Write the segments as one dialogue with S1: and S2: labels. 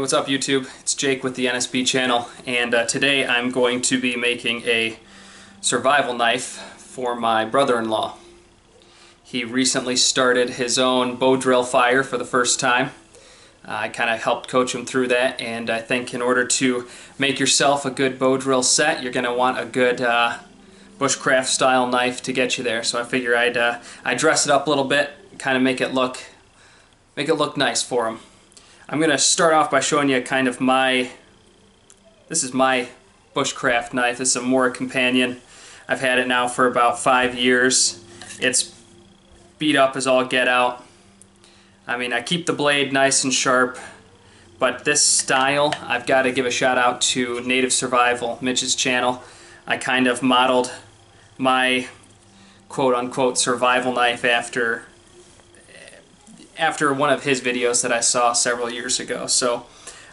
S1: What's up YouTube? It's Jake with the NSB channel, and today I'm going to be making a survival knife for my brother-in-law. He recently started his own bow drill fire for the first time. I kind of helped coach him through that, and I think in order to make yourself a good bow drill set, you're going to want a good Bushcraft style knife to get you there. So I figure I'd dress it up a little bit, kind of make it look nice for him. I'm going to start off by showing you kind of this is my Bushcraft knife. This is a Mora Companion. I've had it now for about 5 years. It's beat up as all get out. I mean, I keep the blade nice and sharp, but this style, I've got to give a shout out to Native Survival, Mitch's channel. I kind of modeled my quote-unquote survival knife after one of his videos that I saw several years ago. So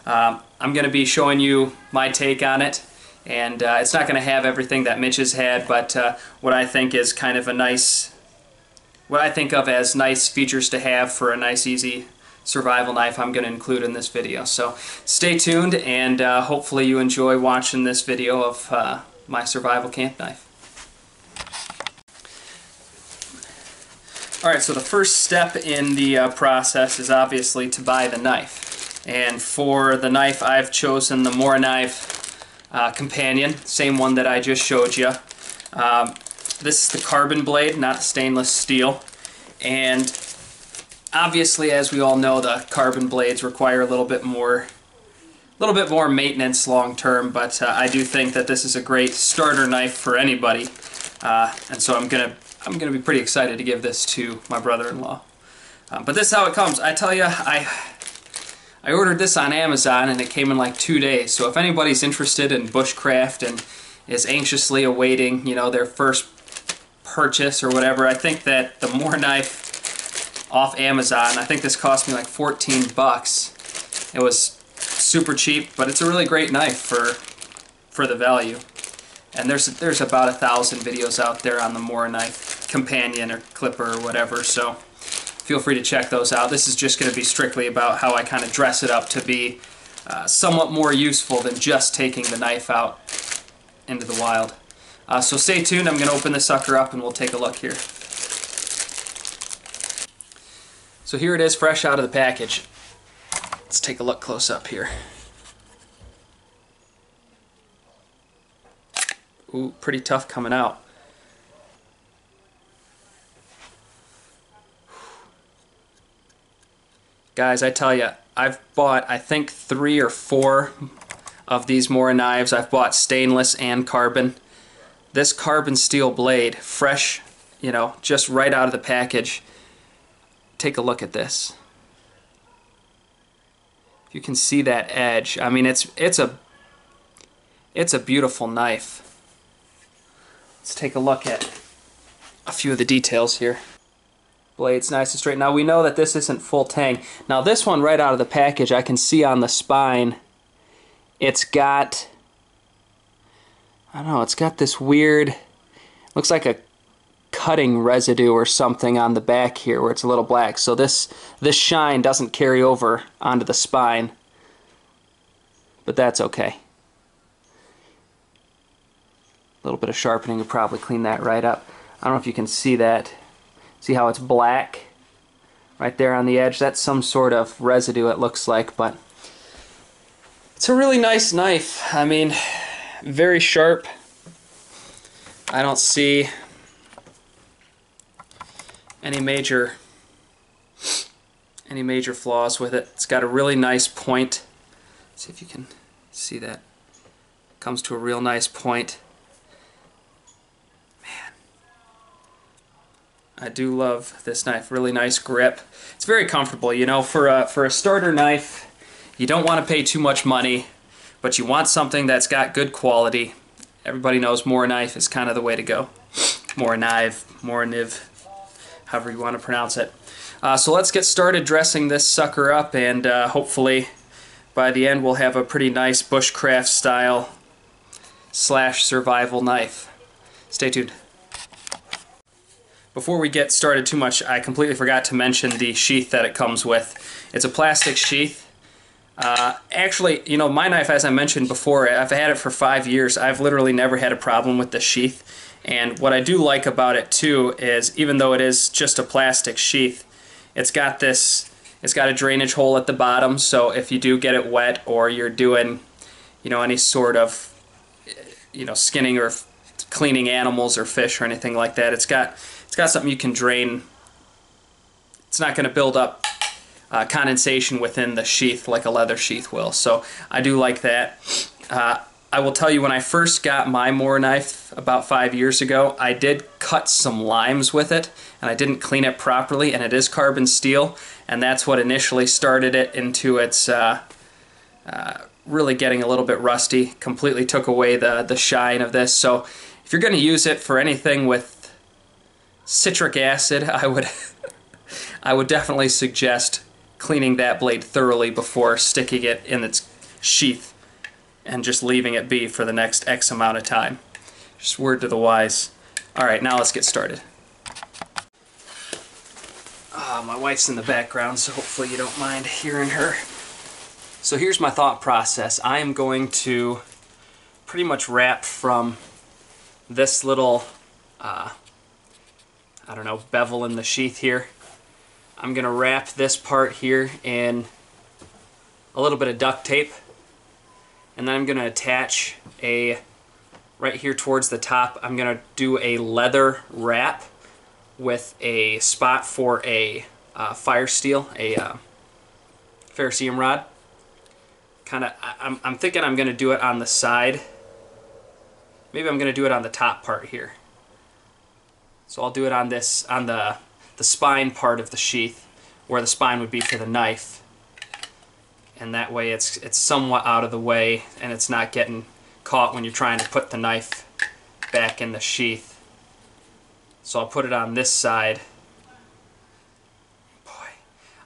S1: I'm going to be showing you my take on it, and it's not going to have everything that Mitch has had, but what I think is kind of what I think of as nice features to have for a nice easy survival knife I'm going to include in this video. So stay tuned, and hopefully you enjoy watching this video of my survival camp knife. Alright, so the first step in the process is obviously to buy the knife. And for the knife, I've chosen the Mora Companion, same one that I just showed you. This is the carbon blade, not the stainless steel. And obviously, as we all know, the carbon blades require a little bit more maintenance long term, but I do think that this is a great starter knife for anybody. And so I'm gonna be pretty excited to give this to my brother-in-law. But this is how it comes. I tell you, I ordered this on Amazon and it came in like 2 days. So if anybody's interested in Bushcraft and is anxiously awaiting, you know, their first purchase or whatever, I think that the Mora knife off Amazon, I think this cost me like 14 bucks. It was super cheap, but it's a really great knife for the value. And there's about 1,000 videos out there on the Mora Companion or Clipper or whatever, so feel free to check those out. This is just going to be strictly about how I kind of dress it up to be somewhat more useful than just taking the knife out into the wild. So stay tuned. I'm going to open this sucker up and we'll take a look here. So here it is, fresh out of the package. Let's take a look close up here. Ooh, pretty tough coming out. Guys, I tell you, I've bought, I think, 3 or 4 of these Mora knives. I've bought stainless and carbon. This carbon steel blade, fresh, you know, just right out of the package. Take a look at this. If you can see that edge, I mean, it's a beautiful knife. Let's take a look at a few of the details here. Blade's nice and straight. Now we know that this isn't full tang. Now this one right out of the package, I can see on the spine, it's got, I don't know, it's got this weird, looks like a cutting residue or something on the back here where it's a little black. So this shine doesn't carry over onto the spine, but that's okay. A little bit of sharpening would probably clean that right up. I don't know if you can see that. See how it's black right there on the edge? That's some sort of residue, it looks like, but it's a really nice knife. I mean, very sharp. I don't see any major flaws with it. It's got a really nice point. Let's see if you can see that. Comes to a real nice point. I do love this knife. Really nice grip. It's very comfortable. You know, for a starter knife, you don't want to pay too much money, but you want something that's got good quality. Everybody knows Mora knife is kind of the way to go. Mora Niv, however you want to pronounce it. So let's get started dressing this sucker up, and hopefully by the end we'll have a pretty nice Bushcraft style / survival knife. Stay tuned. Before we get started too much, I completely forgot to mention the sheath that it comes with. It's a plastic sheath. Actually, you know, my knife, as I mentioned before, I've had it for 5 years. I've literally never had a problem with the sheath. And what I do like about it too is, even though it is just a plastic sheath, it's got a drainage hole at the bottom, so if you do get it wet or you're doing, you know, any sort of, you know, skinning or cleaning animals or fish or anything like that, it's got something you can drain. It's not going to build up condensation within the sheath like a leather sheath will. So I do like that. I will tell you, when I first got my Mora knife about 5 years ago, I did cut some limes with it, and I didn't clean it properly, and it is carbon steel, and that's what initially started it into its really getting a little bit rusty. Completely took away the shine of this. So if you're going to use it for anything with citric acid, I would definitely suggest cleaning that blade thoroughly before sticking it in its sheath and just leaving it be for the next X amount of time. Just word to the wise. Alright, now let's get started. My wife's in the background, so hopefully you don't mind hearing her. So here's my thought process. I am going to pretty much wrap from this little, I don't know, bevel in the sheath here. I'm going to wrap this part here in a little bit of duct tape, and then I'm going to attach right here towards the top, I'm going to do a leather wrap with a spot for a fire steel, a ferrocerium rod. I'm thinking I'm going to do it on the side. Maybe I'm going to do it on the top part here. So I'll do it on this, on the spine part of the sheath, where the spine would be for the knife. And that way it's somewhat out of the way, and it's not getting caught when you're trying to put the knife back in the sheath. So I'll put it on this side. Boy,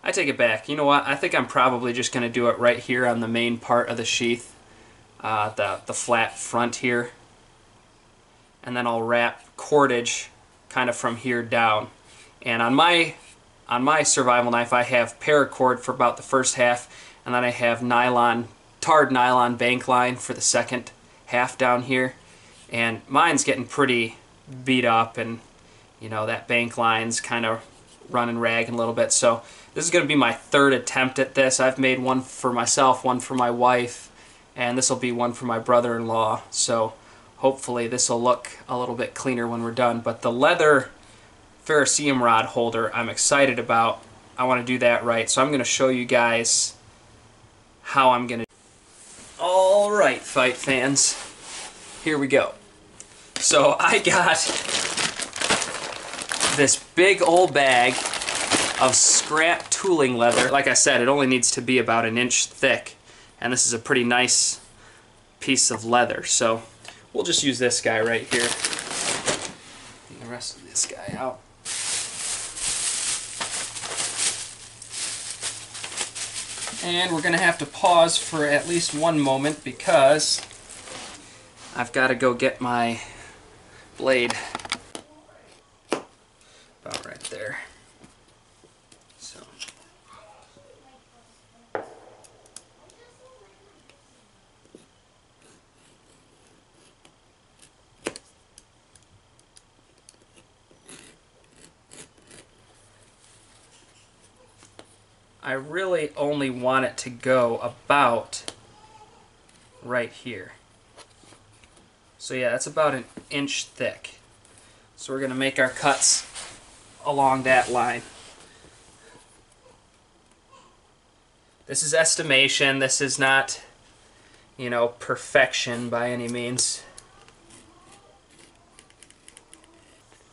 S1: I take it back. You know what? I think I'm probably just going to do it right here on the main part of the sheath, the flat front here. And then I'll wrap cordage kind of from here down. And on my survival knife, I have paracord for about the first half, and then I have tarred nylon bank line for the second half down here. And mine's getting pretty beat up, and you know, that bank line's kind of running ragged a little bit. So this is going to be my third attempt at this. I've made one for myself, one for my wife, and this will be one for my brother-in-law. So hopefully this will look a little bit cleaner when we're done. But the leather ferrocerium rod holder I'm excited about. I want to do that right, so I'm going to show you guys how I'm going to. Alright, fight fans, here we go. So I got this big old bag of scrap tooling leather. Like I said, it only needs to be about 1 inch thick, and this is a pretty nice piece of leather. So we'll just use this guy right here, and the rest of this guy out. And we're going to have to pause for at least one moment because I've got to go get my blade about right there. So I really only want it to go about right here. So yeah, that's about 1 inch thick. So we're going to make our cuts along that line. This is estimation. This is not, you know, perfection by any means.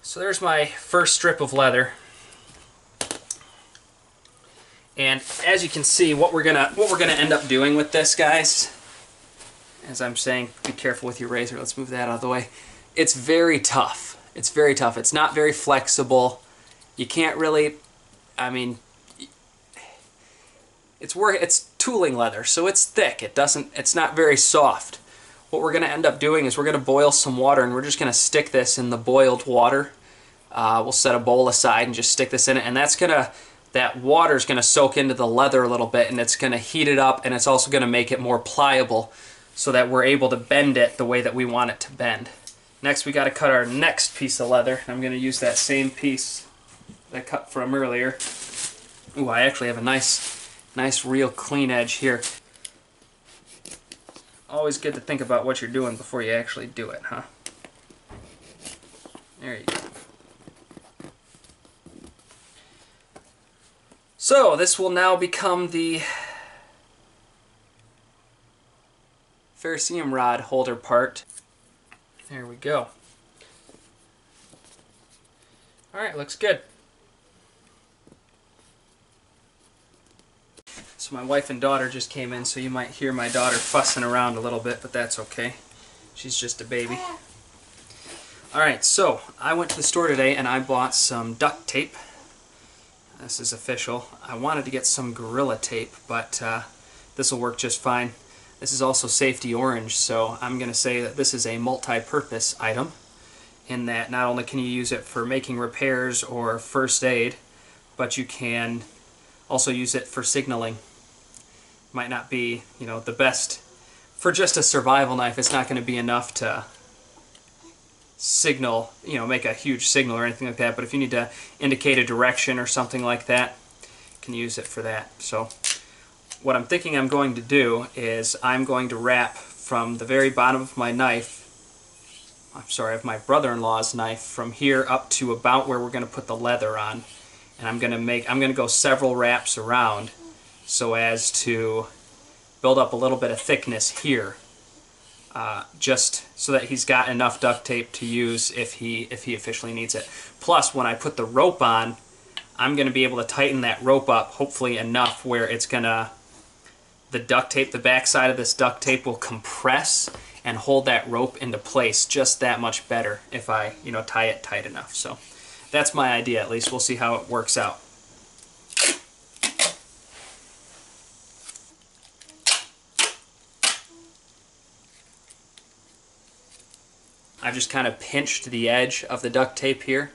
S1: So there's my first strip of leather. And as you can see, what we're gonna end up doing with this, guys, as I'm saying, be careful with your razor. Let's move that out of the way. It's very tough. It's very tough. It's not very flexible. You can't really, I mean, it's tooling leather, so it's thick. It's not very soft. What we're gonna end up doing is we're gonna boil some water, and we're just gonna stick this in the boiled water. We'll set a bowl aside and just stick this in it, and that's gonna that water is going to soak into the leather a little bit, and it's going to heat it up, and it's also going to make it more pliable so that we're able to bend it the way that we want it to bend. Next we got to cut our next piece of leather. I'm going to use that same piece that I cut from earlier. Ooh, I actually have a nice real clean edge here. Always good to think about what you're doing before you actually do it, huh? There you go. So this will now become the ferrocerium rod holder part. There we go. Alright, looks good. So my wife and daughter just came in, so you might hear my daughter fussing around a little bit, but that's okay. She's just a baby. Alright, so I went to the store today and I bought some duct tape. This is official. I wanted to get some Gorilla Tape, but this will work just fine. This is also safety orange, so I'm going to say that this is a multi-purpose item, in that not only can you use it for making repairs or first aid, but you can also use it for signaling. Might not be, you know, the best for just a survival knife. It's not going to be enough to signal, you know, make a huge signal or anything like that, but if you need to indicate a direction or something like that, you can use it for that. So what I'm thinking I'm going to do is I'm going to wrap from the very bottom of my knife, I'm sorry, of my brother-in-law's knife, from here up to about where we're going to put the leather on. And I'm going to go several wraps around so as to build up a little bit of thickness here, just so that he's got enough duct tape to use if he officially needs it. Plus, when I put the rope on, I'm going to be able to tighten that rope up, hopefully enough where it's going to, the duct tape, the back side of this duct tape will compress and hold that rope into place just that much better if I, you know, tie it tight enough. So that's my idea, at least. We'll see how it works out. I've just kind of pinched the edge of the duct tape here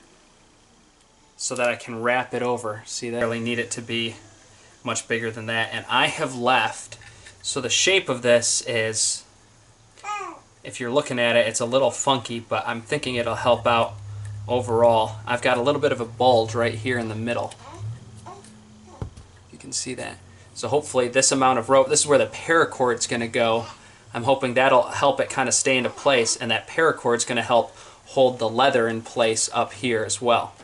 S1: so that I can wrap it over. See, I really need it to be much bigger than that. And I have left, so the shape of this is, if you're looking at it, it's a little funky, but I'm thinking it'll help out overall. I've got a little bit of a bulge right here in the middle. You can see that. So hopefully this amount of rope, this is where the paracord's going to go. I'm hoping that'll help it kind of stay into place, and that paracord's going to help hold the leather in place up here as well.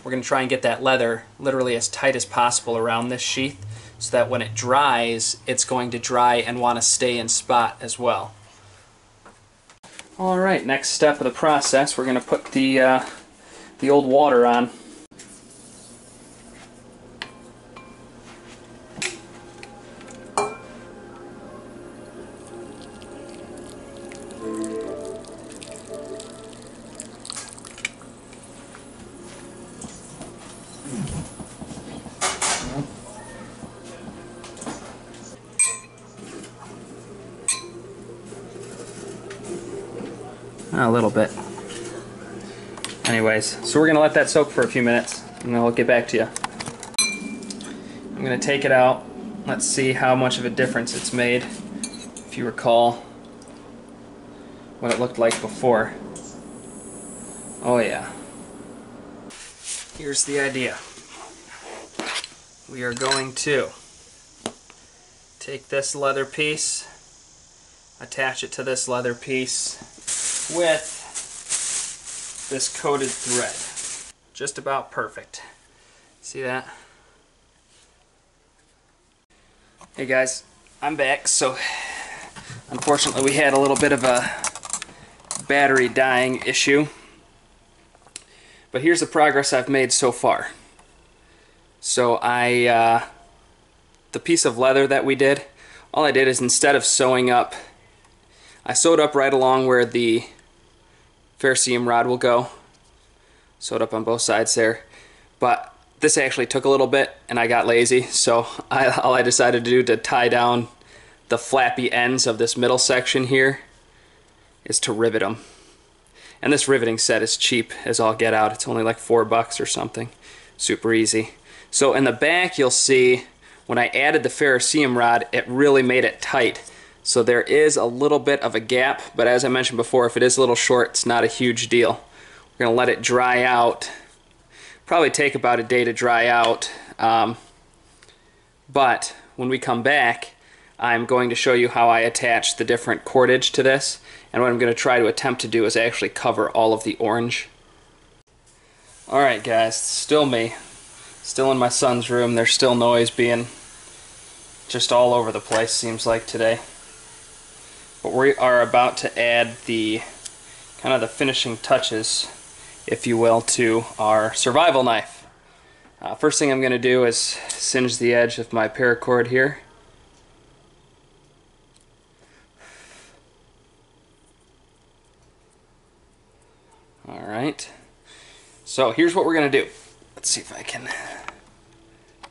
S1: We're going to try and get that leather literally as tight as possible around this sheath so that when it dries, it's going to dry and want to stay in spot as well. Alright, next step of the process, we're going to put the old water on. A little bit. Anyways, so we're going to let that soak for a few minutes, and then I'll get back to you. I'm going to take it out. Let's see how much of a difference it's made. If you recall what it looked like before. Oh yeah. Here's the idea. We are going to take this leather piece, attach it to this leather piece with this coated thread. Just about perfect. See that? Hey guys, I'm back. So unfortunately we had a little bit of a battery dying issue. But here's the progress I've made so far. So the piece of leather that we did, all I did is, instead of sewing up, I sewed up right along where the ferrocerium rod will go. Sewed up on both sides there. But this actually took a little bit and I got lazy, so all I decided to do to tie down the flappy ends of this middle section here is to rivet them. And this riveting set is cheap as all get out. It's only like $4 or something. Super easy. So in the back you'll see when I added the ferrocerium rod, it really made it tight. So there is a little bit of a gap, but as I mentioned before, if it is a little short, it's not a huge deal. We're going to let it dry out. Probably take about a day to dry out. But when we come back, I'm going to show you how I attach the different cordage to this. And what I'm going to try to attempt to do is actually cover all of the orange. Alright guys, still me. Still in my son's room. There's still noise being just all over the place, seems like, today. But we are about to add the kind of the finishing touches, if you will, to our survival knife. First thing I'm going to do is singe the edge of my paracord here. Alright, so here's what we're going to do. Let's see if I can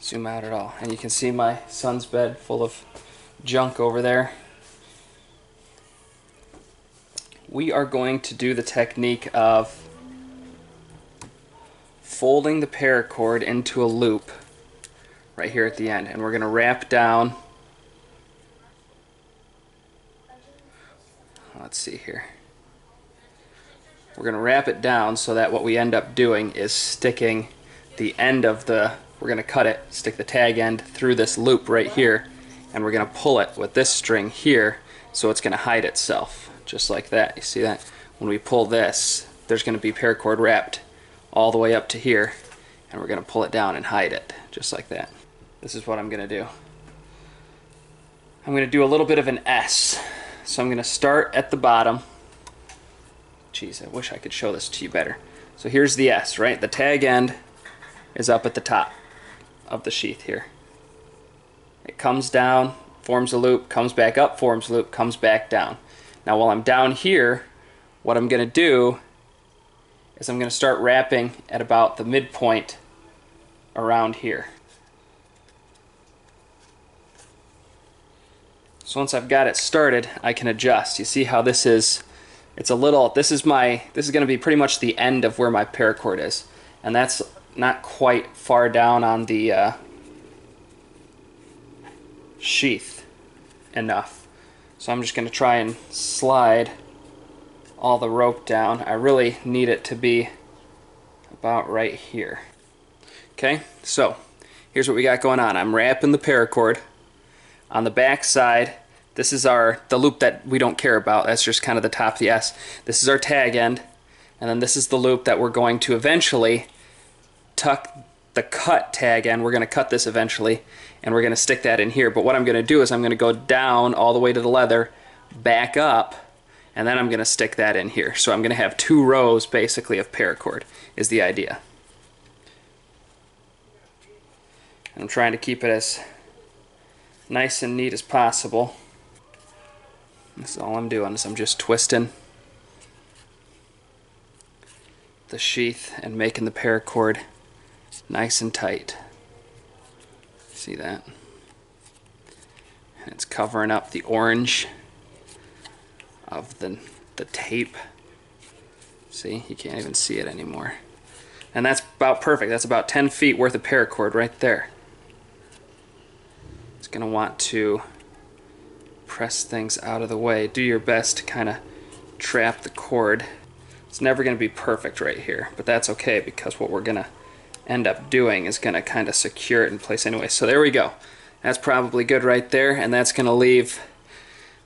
S1: zoom out at all. And you can see my son's bed full of junk over there. We are going to do the technique of folding the paracord into a loop right here at the end. And we're going to wrap down, let's see here. We're going to wrap it down so that what we end up doing is sticking the end of the, we're going to cut it, stick the tag end through this loop right here, and we're going to pull it with this string here so it's going to hide itself, just like that. You see that? When we pull this, there's going to be paracord wrapped all the way up to here, and we're going to pull it down and hide it, just like that. This is what I'm going to do. I'm going to do a little bit of an S. So I'm going to start at the bottom. Geez, I wish I could show this to you better. So here's the S, right? The tag end is up at the top of the sheath here. It comes down, forms a loop, comes back up, forms a loop, comes back down. Now while I'm down here, what I'm going to do is I'm going to start wrapping at about the midpoint around here. So once I've got it started, I can adjust. You see how this is, it's a little, this is going to be pretty much the end of where my paracord is. And that's not quite far down on the sheath enough. So I'm just going to try and slide all the rope down. I really need it to be about right here. Okay, so here's what we got going on. I'm wrapping the paracord. On the back side, this is the loop that we don't care about. That's just kind of the top of the S. This is our tag end, and then this is the loop that we're going to eventually tuck the cut tag end. We're going to cut this eventually, and we're going to stick that in here. But what I'm going to do is I'm going to go down all the way to the leather, back up, and then I'm going to stick that in here. So I'm going to have 2 rows basically of paracord is the idea. I'm trying to keep it as nice and neat as possible. This is all I'm doing, is I'm just twisting the sheath and making the paracord nice and tight. See that? And it's covering up the orange of the tape. See, you can't even see it anymore. And that's about perfect. That's about 10 feet worth of paracord right there. It's going to want to press things out of the way. Do your best to kind of trap the cord. It's never going to be perfect right here, but that's okay, because what we're going to end up doing is going to kind of secure it in place anyway. So there we go. That's probably good right there, and that's going to leave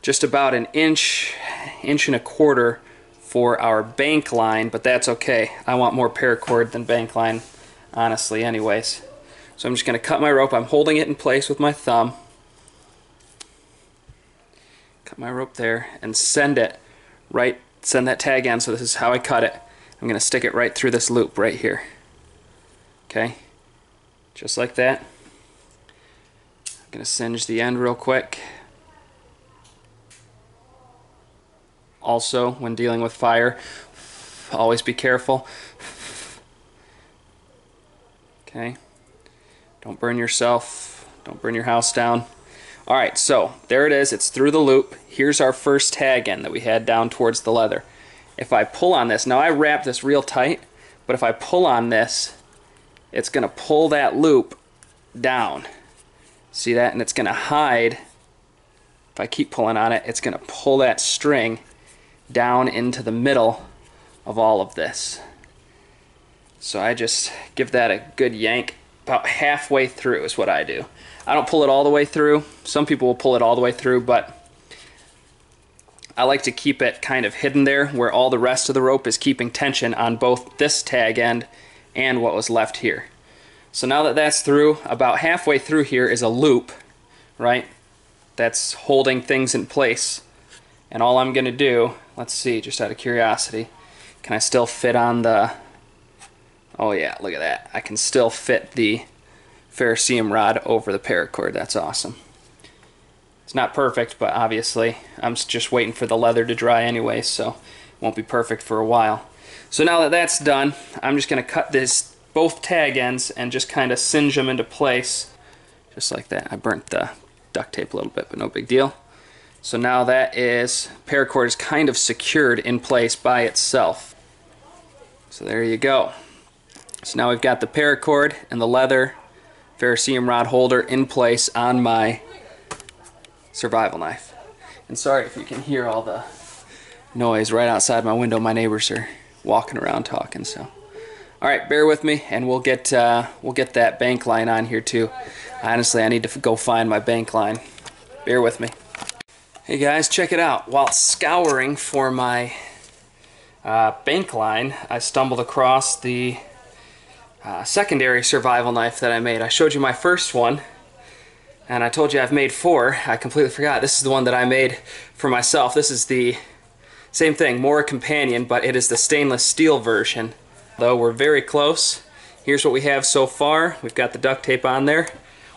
S1: just about an inch and a quarter for our bank line, but that's okay. I want more paracord than bank line, honestly, anyways. So I'm just going to cut my rope. I'm holding it in place with my thumb. Cut my rope there and send that tag end. So this is how I cut it. I'm going to stick it right through this loop right here. Okay, just like that. I'm going to singe the end real quick. Also, when dealing with fire, always be careful. Okay, don't burn yourself, don't burn your house down. Alright, so there it is, it's through the loop. Here's our first tag end that we had down towards the leather. If I pull on this, now I wrap this real tight, but if I pull on this, it's going to pull that loop down. See that? And it's going to hide. If I keep pulling on it, it's going to pull that string down into the middle of all of this. So I just give that a good yank. About halfway through is what I do. I don't pull it all the way through. Some people will pull it all the way through, but I like to keep it kind of hidden there where all the rest of the rope is keeping tension on both this tag end and what was left here. So now that that's through, about halfway through here is a loop, right? That's holding things in place. And all I'm going to do, let's see, just out of curiosity, can I still fit on the... Oh yeah, look at that. I can still fit the ferrocerium rod over the paracord. That's awesome. It's not perfect, but obviously I'm just waiting for the leather to dry anyway, so it won't be perfect for a while. So now that that's done, I'm just going to cut both tag ends and just kind of singe them into place, just like that. I burnt the duct tape a little bit, but no big deal. So now that paracord is kind of secured in place by itself. So there you go. So now we've got the paracord and the leather ferrocerium rod holder in place on my survival knife. And sorry if you can hear all the noise right outside my window. My neighbors are walking around talking. So, all right, bear with me, and we'll get that bank line on here too. Honestly, I need to go find my bank line. Bear with me. Hey guys, check it out. While scouring for my bank line, I stumbled across the secondary survival knife that I made. I showed you my first one, and I told you I've made 4. I completely forgot. This is the one that I made for myself. This is the same thing, Mora Companion, but it is the stainless steel version. Though we're very close. Here's what we have so far. We've got the duct tape on there.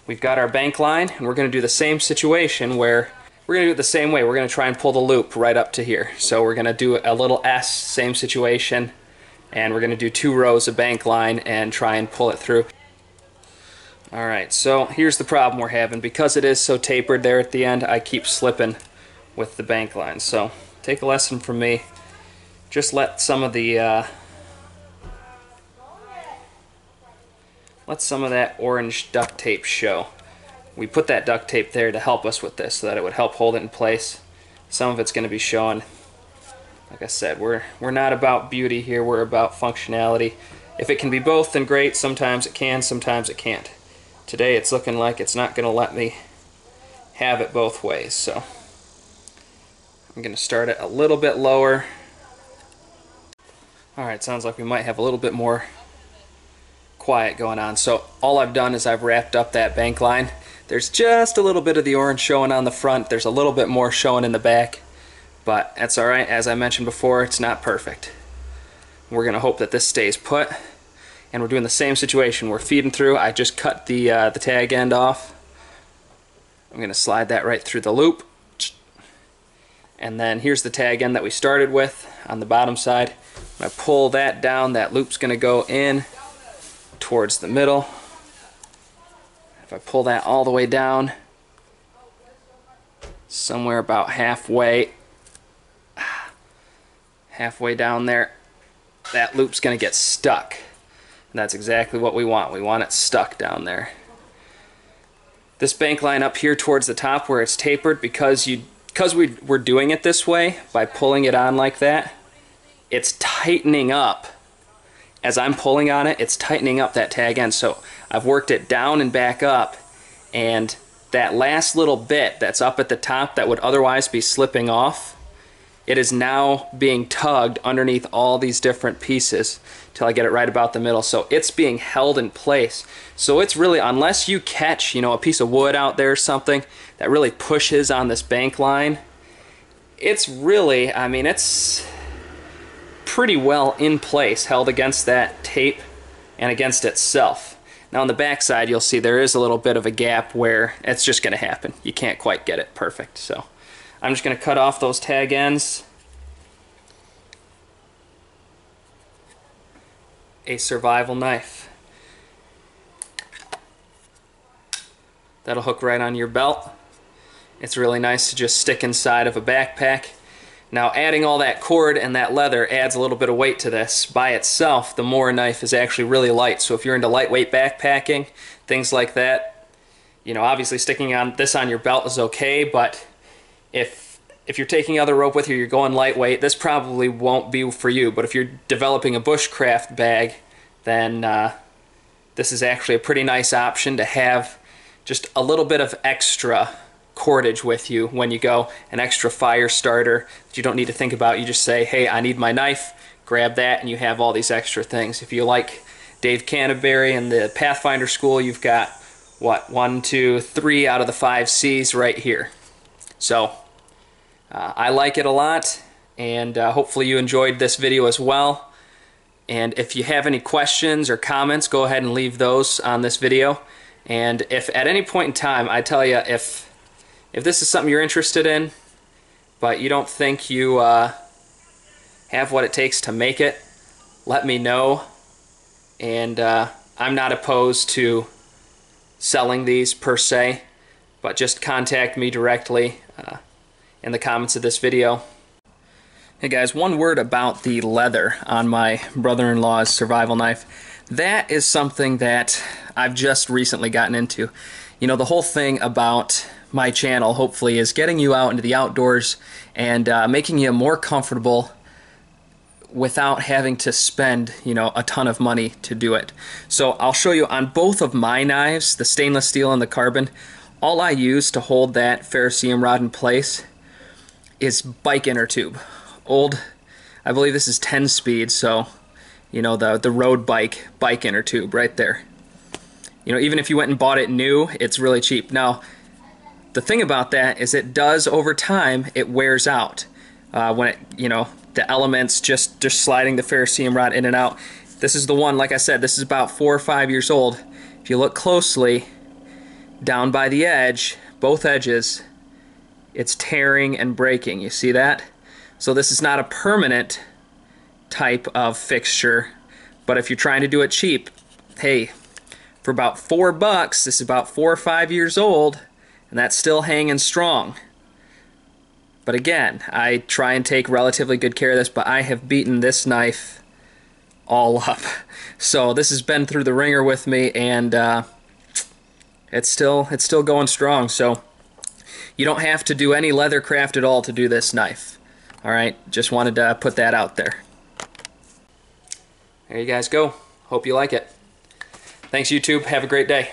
S1: We've got our bank line, and we're going to do the same situation where we're going to do it the same way. We're going to try and pull the loop right up to here. So we're going to do a little S, same situation, and we're going to do 2 rows of bank line and try and pull it through. Alright, so here's the problem we're having. Because it is so tapered there at the end, I keep slipping with the bank line. So take a lesson from me. Just let some of that orange duct tape show. We put that duct tape there to help us with this so that it would help hold it in place. Some of it's going to be showing. Like I said, we're not about beauty here, we're about functionality. If it can be both, then great. Sometimes it can, sometimes it can't. Today it's looking like it's not going to let me have it both ways, so I'm going to start it a little bit lower. Alright, sounds like we might have a little bit more quiet going on. So all I've done is I've wrapped up that bank line. There's just a little bit of the orange showing on the front. There's a little bit more showing in the back, but that's alright. As I mentioned before, it's not perfect. We're going to hope that this stays put. And we're doing the same situation. We're feeding through. I just cut the tag end off. I'm going to slide that right through the loop. And then here's the tag end that we started with on the bottom side. When I pull that down, that loop's going to go in towards the middle. If I pull that all the way down, somewhere about halfway down there, that loop's going to get stuck. And that's exactly what we want. We want it stuck down there. This bank line up here towards the top where it's tapered, because we're doing it this way, by pulling it on like that, it's tightening up. As I'm pulling on it, it's tightening up that tag end. So I've worked it down and back up, and that last little bit that's up at the top that would otherwise be slipping off, it is now being tugged underneath all these different pieces till I get it right about the middle. So it's being held in place. So it's really, unless you catch, a piece of wood out there or something that really pushes on this bank line, it's really, it's pretty well in place, held against that tape and against itself. Now on the back side, you'll see there is a little bit of a gap where it's just going to happen. You can't quite get it perfect. So I'm just going to cut off those tag ends. A survival knife. That'll hook right on your belt. It's really nice to just stick inside of a backpack. Now adding all that cord and that leather adds a little bit of weight to this. By itself, the Mora knife is actually really light, so if you're into lightweight backpacking, things like that, you know, obviously sticking this on your belt is okay, but if you're taking other rope with you, you're going lightweight, this probably won't be for you. But if you're developing a bushcraft bag, then this is actually a pretty nice option to have just a little bit of extra cordage with you when you go, an extra fire starter that you don't need to think about. You just say, hey, I need my knife, grab that, and you have all these extra things. If you like Dave Canterbury and the Pathfinder School, you've got, what, 1, 2, 3 out of the 5 C's right here. So I like it a lot, and hopefully you enjoyed this video as well. And if you have any questions or comments, go ahead and leave those on this video. And if at any point in time, I tell you, if this is something you're interested in, but you don't think you have what it takes to make it, let me know. And I'm not opposed to selling these per se, but just contact me directly in the comments of this video. Hey guys, one word about the leather on my brother-in-law's survival knife. That is something that I've just recently gotten into. You know, the whole thing about my channel, hopefully, is getting you out into the outdoors and making you more comfortable without having to spend, you know, a ton of money to do it. So I'll show you on both of my knives, the stainless steel and the carbon, all I use to hold that ferrocerium rod in place is bike inner tube. Old, I believe this is 10 speed, so, you know, the road bike inner tube right there. You know, even if you went and bought it new, it's really cheap. Now, the thing about that is it does, over time, it wears out. When it, you know, the elements just sliding the ferrocerium rod in and out. This is the one, like I said, this is about 4 or 5 years old. If you look closely, down by the edge, both edges, it's tearing and breaking. You see that? So this is not a permanent type of fixture, but if you're trying to do it cheap, hey, for about $4, this is about 4 or 5 years old, and that's still hanging strong. But again, I try and take relatively good care of this, but I have beaten this knife all up. So this has been through the ringer with me, and it's still going strong. So you don't have to do any leather craft at all to do this knife. Alright, just wanted to put that out there. There you guys go. Hope you like it. Thanks, YouTube. Have a great day.